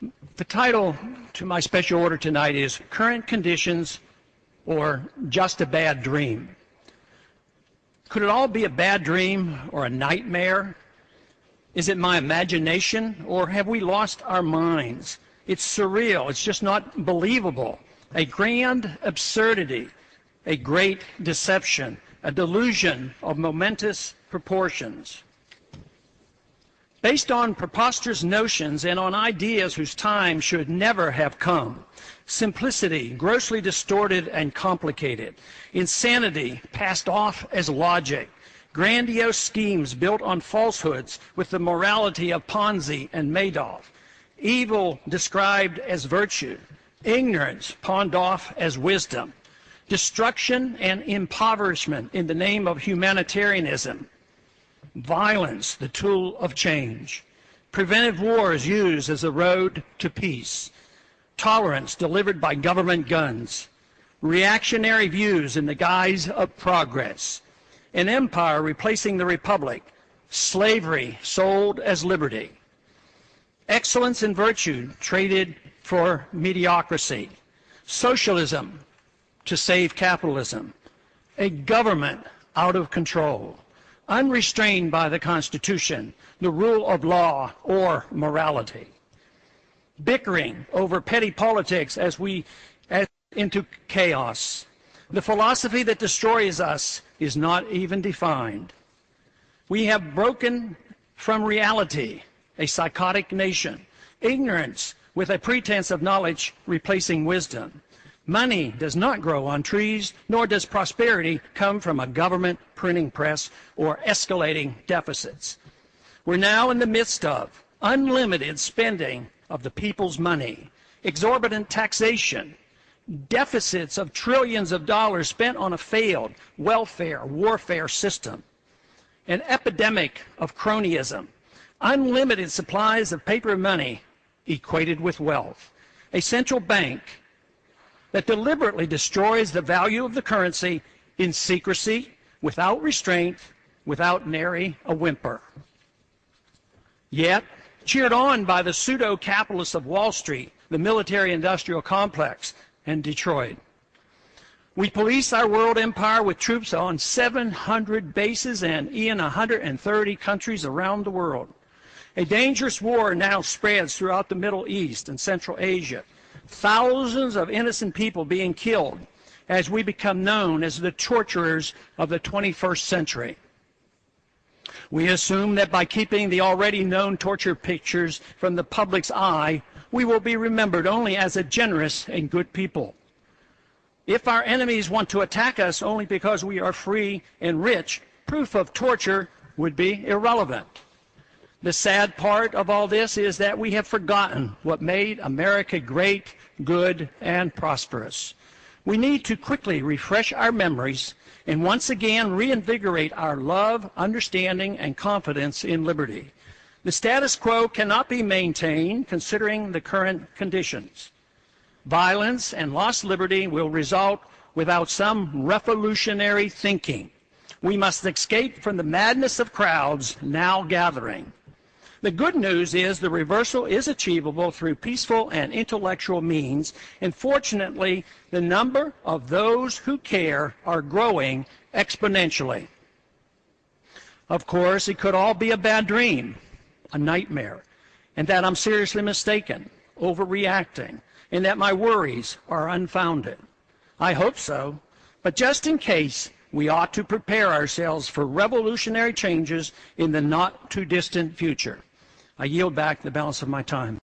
The title to my special order tonight is Current Conditions or Just a Bad Dream. Could it all be a bad dream or a nightmare? Is it my imagination, or have we lost our minds? It's surreal. It's just not believable. A grand absurdity, a great deception, a delusion of momentous proportions. Based on preposterous notions and on ideas whose time should never have come. Simplicity, grossly distorted and complicated. Insanity, passed off as logic. Grandiose schemes built on falsehoods with the morality of Ponzi and Madoff. Evil described as virtue. Ignorance pawned off as wisdom. Destruction and impoverishment in the name of humanitarianism. Violence, the tool of change. Preventive wars used as a road to peace. Tolerance delivered by government guns. Reactionary views in the guise of progress. An empire replacing the republic. Slavery sold as liberty. Excellence and virtue traded for mediocrity. Socialism to save capitalism. A government out of control. Unrestrained by the Constitution, the rule of law, or morality. Bickering over petty politics as into chaos. The philosophy that destroys us is not even defined. We have broken from reality, a psychotic nation. Ignorance with a pretense of knowledge replacing wisdom. Money does not grow on trees, nor does prosperity come from a government printing press or escalating deficits. We're now in the midst of unlimited spending of the people's money, exorbitant taxation, deficits of trillions of dollars spent on a failed welfare warfare system, an epidemic of cronyism, unlimited supplies of paper money equated with wealth, a central bank that deliberately destroys the value of the currency in secrecy, without restraint, without nary a whimper. Yet, cheered on by the pseudo-capitalists of Wall Street, the military-industrial complex, and Detroit. We police our world empire with troops on 700 bases and in 130 countries around the world. A dangerous war now spreads throughout the Middle East and Central Asia. Thousands of innocent people being killed as we become known as the torturers of the 21st century. We assume that by keeping the already known torture pictures from the public's eye, we will be remembered only as a generous and good people. If our enemies want to attack us only because we are free and rich, proof of torture would be irrelevant. The sad part of all this is that we have forgotten what made America great, good, and prosperous. We need to quickly refresh our memories and once again reinvigorate our love, understanding, and confidence in liberty. The status quo cannot be maintained considering the current conditions. Violence and lost liberty will result without some revolutionary thinking. We must escape from the madness of crowds now gathering. The good news is the reversal is achievable through peaceful and intellectual means, and fortunately, the number of those who care are growing exponentially. Of course, it could all be a bad dream, a nightmare, and that I'm seriously mistaken, overreacting, and that my worries are unfounded. I hope so, but just in case, we ought to prepare ourselves for revolutionary changes in the not-too-distant future. I yield back the balance of my time.